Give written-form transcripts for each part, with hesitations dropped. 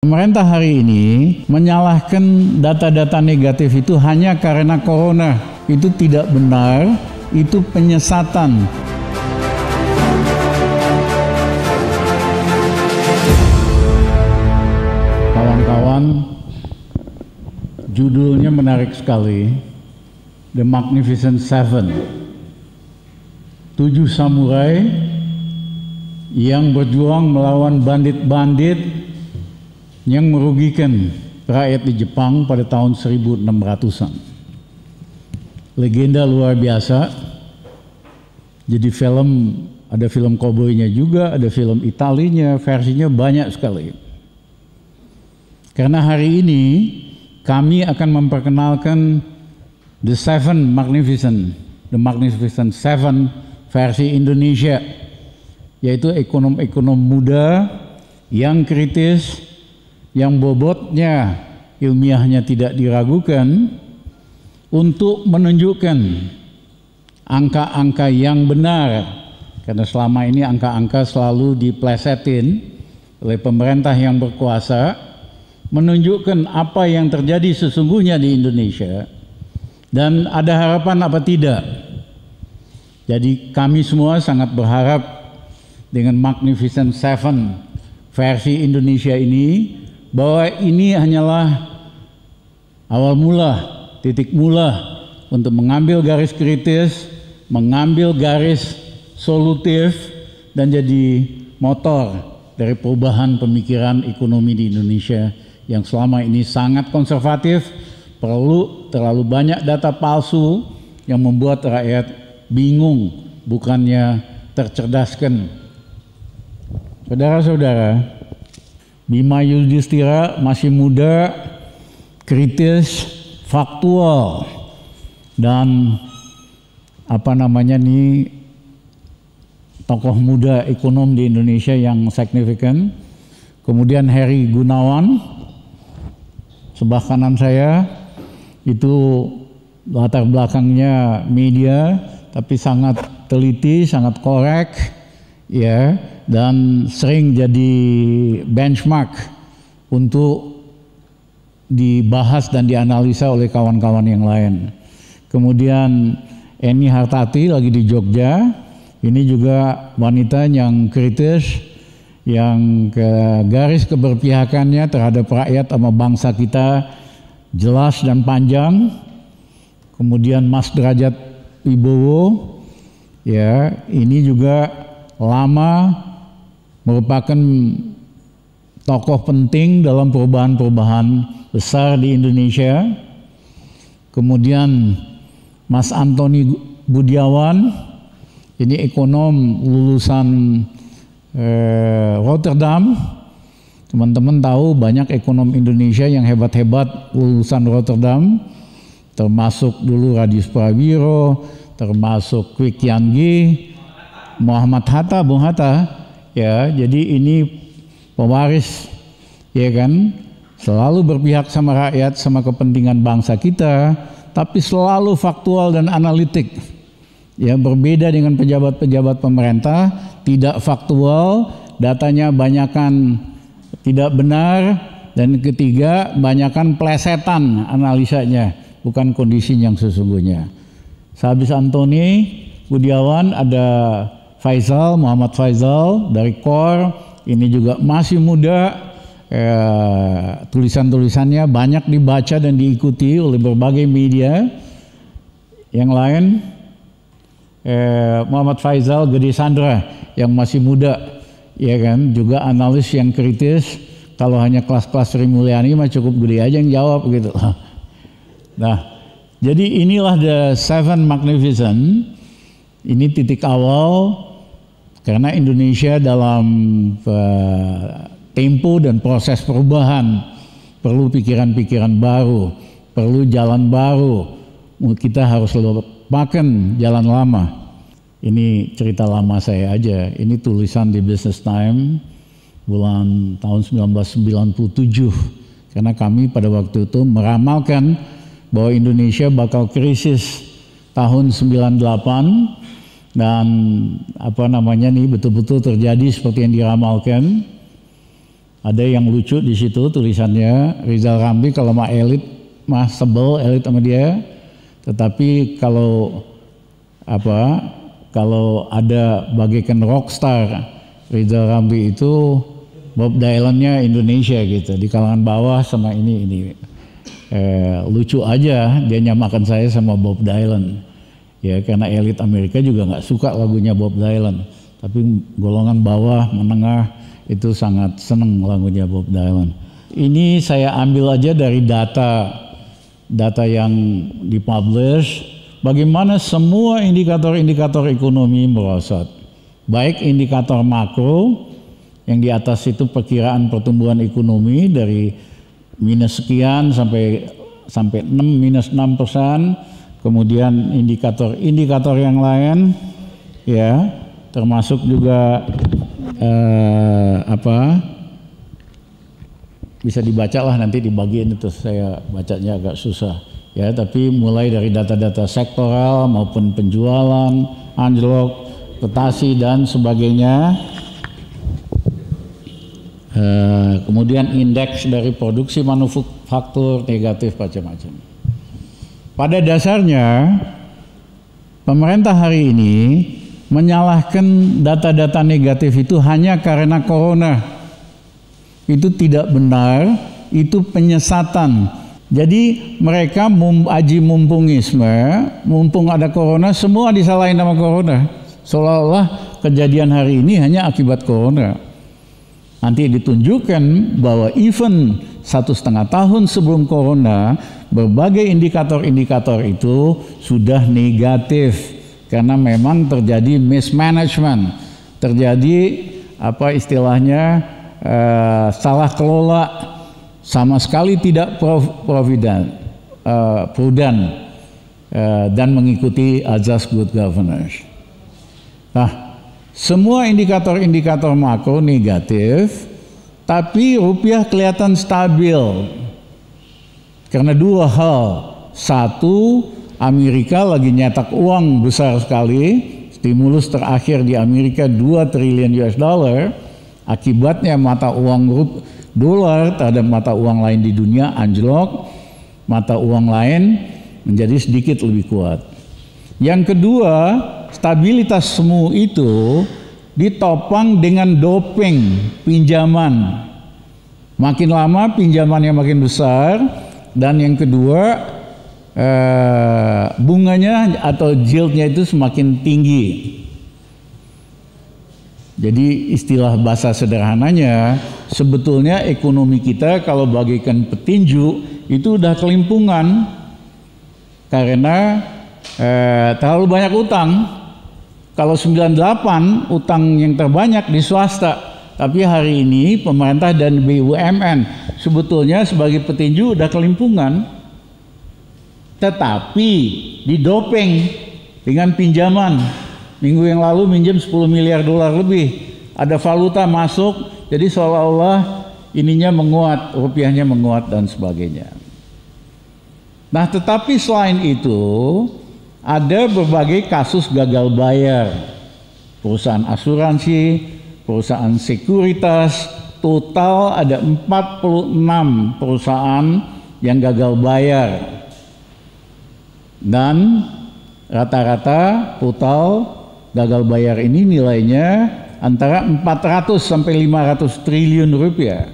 Pemerintah hari ini menyalahkan data-data negatif itu hanya karena corona. Itu tidak benar, itu penyesatan. Kawan-kawan, judulnya menarik sekali, The Magnificent Seven. 7 samurai yang berjuang melawan bandit-bandit yang merugikan rakyat di Jepang pada tahun 1600-an. Legenda luar biasa. Jadi ada film cowboy-nya juga, ada film Italinya, versinya banyak sekali. Karena hari ini kami akan memperkenalkan The Magnificent Seven versi Indonesia, yaitu ekonom-ekonom muda yang kritis, yang bobotnya ilmiahnya tidak diragukan, untuk menunjukkan angka-angka yang benar, karena selama ini angka-angka selalu diplesetin oleh pemerintah yang berkuasa, menunjukkan apa yang terjadi sesungguhnya di Indonesia dan ada harapan apa tidak. Jadi kami semua sangat berharap dengan Magnificent Seven versi Indonesia ini, bahwa ini hanyalah awal mula, titik mula untuk mengambil garis kritis, mengambil garis solutif, dan jadi motor dari perubahan pemikiran ekonomi di Indonesia yang selama ini sangat konservatif, perlu terlalu banyak data palsu yang membuat rakyat bingung, bukannya tercerdaskan. Saudara-saudara, Bima Yudhistira masih muda, kritis, faktual, dan tokoh muda ekonom di Indonesia yang signifikan. Kemudian Heri Gunawan, sebelah kanan saya, itu latar belakangnya media, tapi sangat teliti, sangat korek, ya, dan sering jadi benchmark untuk dibahas dan dianalisa oleh kawan-kawan yang lain. Kemudian Eni Hartati lagi di Jogja, ini juga wanita yang kritis, yang garis keberpihakannya terhadap rakyat sama bangsa kita jelas dan panjang. Kemudian Mas Derajat Wibowo, ya, ini juga lama merupakan tokoh penting dalam perubahan-perubahan besar di Indonesia. Kemudian Mas Antoni Budiawan, ini ekonom lulusan Rotterdam. Teman-teman tahu banyak ekonom Indonesia yang hebat-hebat lulusan Rotterdam, termasuk dulu Radius Prawiro, termasuk Kwik Kian Gi, Muhammad Hatta, Bung Hatta. Ya, jadi ini pewaris, ya kan, selalu berpihak sama rakyat, sama kepentingan bangsa kita, tapi selalu faktual dan analitik. Ya, berbeda dengan pejabat-pejabat pemerintah, tidak faktual, datanya banyakan tidak benar, dan ketiga banyakan plesetan analisanya, bukan kondisi yang sesungguhnya. Sehabis Antoni Budiawan ada Muhammad Faisal dari KOR, ini juga masih muda, tulisan-tulisannya banyak dibaca dan diikuti oleh berbagai media yang lain. Muhammad Faisal Gede Sandra yang masih muda, ya kan, juga analis yang kritis. Kalau hanya kelas-kelas Sri Mulyani mah cukup Gede aja yang jawab gitu. Nah, jadi inilah The Seven Magnificent. Ini titik awal, karena Indonesia dalam tempo dan proses perubahan perlu pikiran-pikiran baru, perlu jalan baru. Kita harus lupakan jalan lama. Ini cerita lama saya aja. Ini tulisan di Business Time tahun 1997. Karena kami pada waktu itu meramalkan bahwa Indonesia bakal krisis tahun 98. Dan betul-betul terjadi seperti yang diramalkan. Ada yang lucu di situ tulisannya, Rizal Ramli kalau mah elit mah sebel elit sama dia, tetapi kalau ada bagaikan rockstar Rizal Ramli itu Bob Dylan-nya Indonesia gitu, di kalangan bawah sama ini lucu aja dia nyamakan saya sama Bob Dylan ya, karena elit Amerika juga nggak suka lagunya Bob Dylan, tapi golongan bawah menengah itu sangat seneng lagunya Bob Dylan. Ini saya ambil aja dari data yang dipublish, bagaimana semua indikator-indikator ekonomi merosot, baik indikator makro yang di atas itu perkiraan pertumbuhan ekonomi dari minus sekian sampai 6, -6%, kemudian indikator yang lain ya, termasuk juga bisa dibaca lah nanti di bagian itu, saya bacanya agak susah ya, tapi mulai dari data-data sektoral maupun penjualan, anjlok, petasi dan sebagainya. Kemudian indeks dari produksi manufaktur negatif macam-macam. Pada dasarnya pemerintah hari ini menyalahkan data-data negatif itu hanya karena corona. Itu tidak benar, itu penyesatan. Jadi mereka aji mumpungisme, mumpung ada corona semua disalahin sama corona. Seolah-olah kejadian hari ini hanya akibat corona. Nanti ditunjukkan bahwa even 1,5 tahun sebelum corona, berbagai indikator-indikator itu sudah negatif. Karena memang terjadi mismanagement, terjadi istilahnya salah kelola, sama sekali tidak prudent dan mengikuti azas good governance. Nah, semua indikator-indikator makro negatif, tapi rupiah kelihatan stabil karena dua hal. Satu, Amerika lagi nyetak uang besar sekali, stimulus terakhir di Amerika 2 triliun US dollar, akibatnya mata uang dolar terhadap mata uang lain di dunia anjlok, mata uang lain menjadi sedikit lebih kuat. Yang kedua, stabilitas semu itu ditopang dengan doping pinjaman. Makin lama pinjamannya makin besar, dan yang kedua bunganya atau yieldnya itu semakin tinggi. Jadi istilah bahasa sederhananya, sebetulnya ekonomi kita kalau bagaikan petinju itu udah kelimpungan karena terlalu banyak utang. Kalau 98 utang yang terbanyak di swasta, tapi hari ini pemerintah dan BUMN sebetulnya sebagai petinju udah kelimpungan. Tetapi didoping dengan pinjaman. Minggu yang lalu minjem 10 miliar dolar lebih. Ada valuta masuk, jadi seolah-olah ininya menguat, rupiahnya menguat dan sebagainya. Nah, tetapi selain itu ada berbagai kasus gagal bayar. Perusahaan asuransi, perusahaan sekuritas, total ada 46 perusahaan yang gagal bayar. Dan rata-rata total gagal bayar ini nilainya antara 400 sampai 500 triliun rupiah.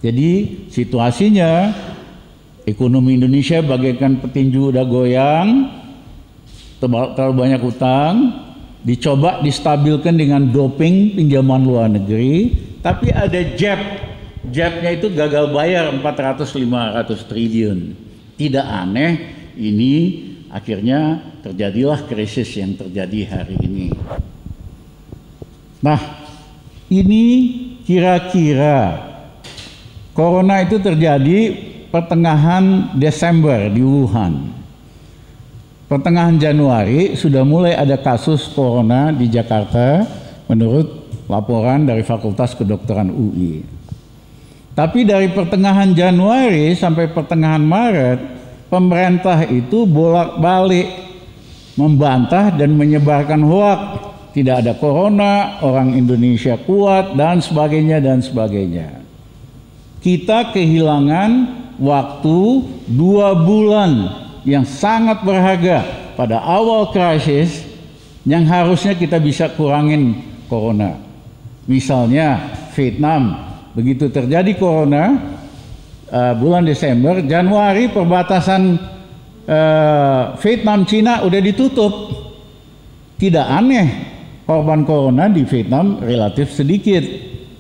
Jadi situasinya ekonomi Indonesia bagaikan petinju udah goyang, terlalu banyak utang, dicoba distabilkan dengan doping pinjaman luar negeri, tapi ada jabnya itu gagal bayar 400-500 triliun. Tidak aneh, ini akhirnya terjadilah krisis yang terjadi hari ini. Nah, ini kira-kira corona itu terjadi pertengahan Desember di Wuhan. Pertengahan Januari sudah mulai ada kasus corona di Jakarta menurut laporan dari Fakultas Kedokteran UI. Tapi dari pertengahan Januari sampai pertengahan Maret, pemerintah itu bolak-balik membantah dan menyebarkan hoak tidak ada corona, orang Indonesia kuat, dan sebagainya, dan sebagainya. Kita kehilangan waktu 2 bulan yang sangat berharga pada awal krisis yang harusnya kita bisa kurangin corona. Misalnya Vietnam, begitu terjadi corona bulan Desember, Januari perbatasan Vietnam Cina udah ditutup. Tidak aneh korban corona di Vietnam relatif sedikit,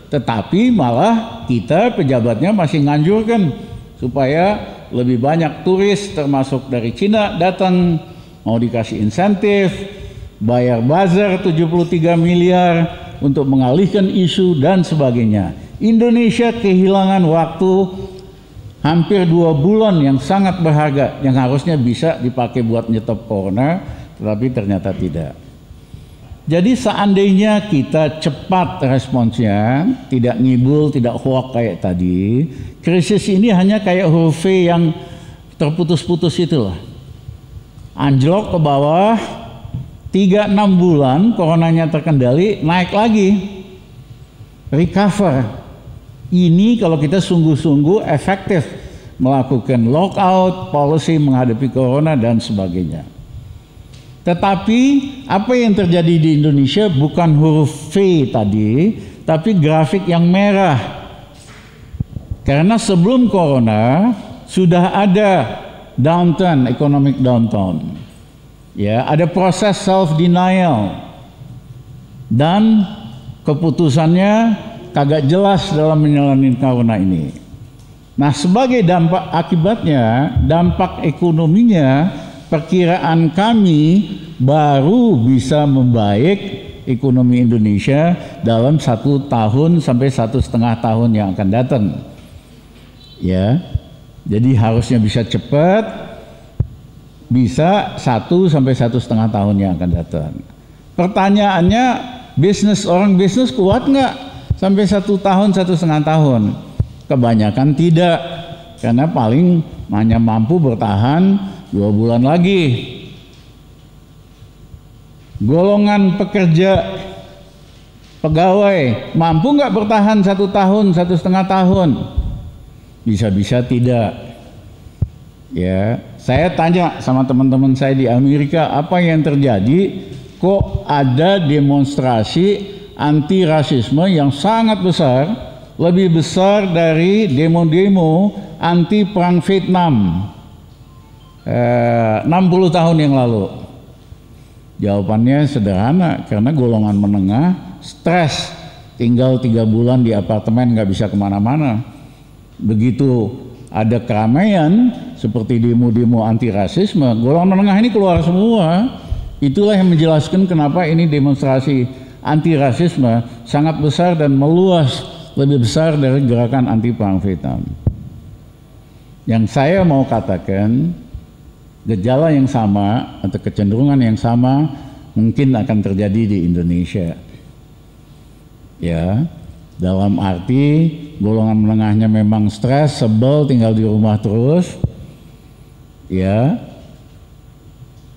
tetapi malah kita pejabatnya masih nganjurkan supaya lebih banyak turis termasuk dari Cina datang, mau dikasih insentif, bayar buzzer 73 miliar untuk mengalihkan isu dan sebagainya. Indonesia kehilangan waktu hampir 2 bulan yang sangat berharga yang harusnya bisa dipakai buat nyetop corona, tetapi ternyata tidak. Jadi seandainya kita cepat responsnya, tidak ngibul, tidak hoak kayak tadi, krisis ini hanya kayak huruf V yang terputus-putus itulah. Anjlok ke bawah, 3-6 bulan coronanya terkendali, naik lagi. Recover. Ini kalau kita sungguh-sungguh efektif melakukan lockout, policy menghadapi corona dan sebagainya. Tetapi apa yang terjadi di Indonesia bukan huruf V tadi, tapi grafik yang merah. Karena sebelum corona sudah ada downturn, economic downturn. Ya, ada proses self denial. Dan keputusannya kagak jelas dalam menjalani corona ini. Nah, sebagai dampak akibatnya, dampak ekonominya, perkiraan kami baru bisa membaik ekonomi Indonesia dalam 1 tahun sampai 1,5 tahun yang akan datang. Ya, jadi harusnya bisa cepat, bisa 1 sampai 1,5 tahun yang akan datang. Pertanyaannya, orang bisnis kuat nggak sampai 1 tahun, 1,5 tahun? Kebanyakan tidak, karena paling hanya mampu bertahan 2 bulan lagi. Golongan pekerja, pegawai, mampu nggak bertahan 1 tahun, 1,5 tahun? Bisa-bisa tidak. Ya, saya tanya sama teman-teman saya di Amerika, apa yang terjadi? Kok ada demonstrasi anti rasisme yang sangat besar, lebih besar dari demo-demo anti perang Vietnam 60 tahun yang lalu? Jawabannya sederhana, karena golongan menengah stres, tinggal 3 bulan di apartemen, nggak bisa kemana-mana. Begitu ada keramaian seperti demo-demo anti rasisme, golongan menengah ini keluar semua. Itulah yang menjelaskan kenapa ini demonstrasi anti rasisme sangat besar dan meluas, lebih besar dari gerakan anti perang Vietnam. Yang saya mau katakan, gejala yang sama atau kecenderungan yang sama mungkin akan terjadi di Indonesia. Ya, dalam arti golongan menengahnya memang stres, sebel, tinggal di rumah terus. Ya,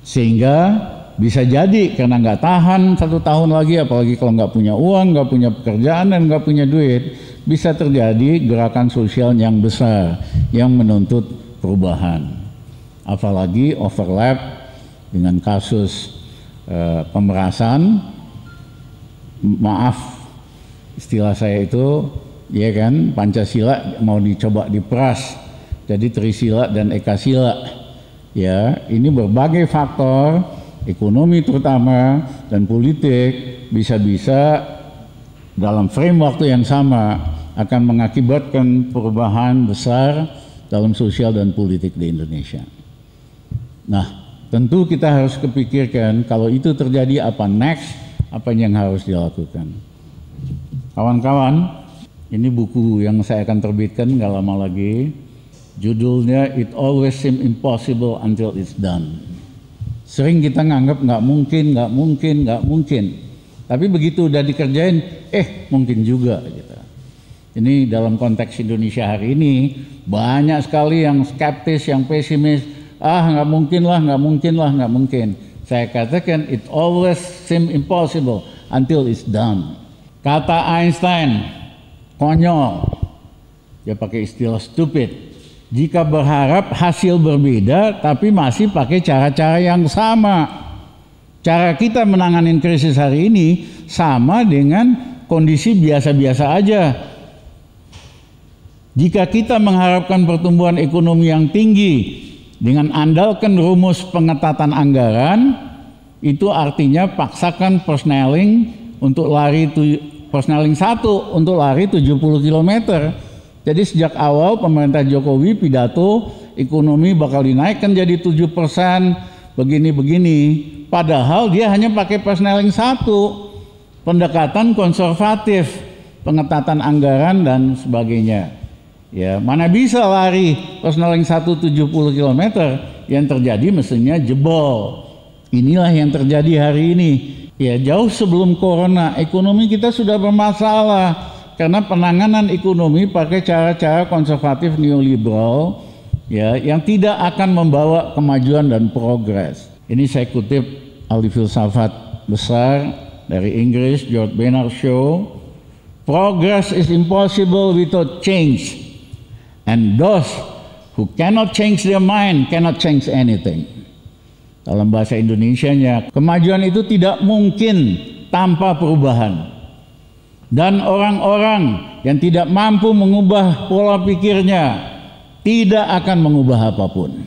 sehingga bisa jadi karena nggak tahan 1 tahun lagi, apalagi kalau nggak punya uang, nggak punya pekerjaan, dan nggak punya duit, bisa terjadi gerakan sosial yang besar yang menuntut perubahan. Apalagi overlap dengan kasus pemerasan, maaf istilah saya itu, ya kan, Pancasila mau dicoba diperas jadi Trisila dan Ekasila. Ya, ini berbagai faktor ekonomi terutama dan politik bisa-bisa dalam frame waktu yang sama akan mengakibatkan perubahan besar dalam sosial dan politik di Indonesia. Nah, tentu kita harus kepikirkan kalau itu terjadi apa next, apa yang harus dilakukan. Kawan-kawan, ini buku yang saya akan terbitkan nggak lama lagi. Judulnya It Always Seems Impossible Until It's Done. Sering kita nganggap nggak mungkin. Tapi begitu udah dikerjain, mungkin juga gitu. Ini dalam konteks Indonesia hari ini banyak sekali yang skeptis, yang pesimis. Nggak mungkin lah. Saya katakan it always seem impossible until it's done. Kata Einstein, konyol. Dia pakai istilah stupid. Jika berharap hasil berbeda tapi masih pakai cara-cara yang sama. Cara kita menangani krisis hari ini sama dengan kondisi biasa-biasa aja. Jika kita mengharapkan pertumbuhan ekonomi yang tinggi dengan andalkan rumus pengetatan anggaran, itu artinya paksakan persneling untuk persneling 1 untuk lari 70 km. Jadi sejak awal pemerintah Jokowi pidato ekonomi bakal dinaikkan jadi 7%, begini-begini. Padahal dia hanya pakai persneling 1, pendekatan konservatif, pengetatan anggaran dan sebagainya. Ya, mana bisa lari persneling 1 70 km, yang terjadi mesinnya jebol. Inilah yang terjadi hari ini. Ya, jauh sebelum corona, ekonomi kita sudah bermasalah karena penanganan ekonomi pakai cara-cara konservatif neoliberal, ya, yang tidak akan membawa kemajuan dan progres. Ini saya kutip ahli filsafat besar dari Inggris, George Bernard Shaw. Progress is impossible without change. And those who cannot change their mind cannot change anything. Dalam bahasa Indonesianya, kemajuan itu tidak mungkin tanpa perubahan. Dan orang-orang yang tidak mampu mengubah pola pikirnya tidak akan mengubah apapun.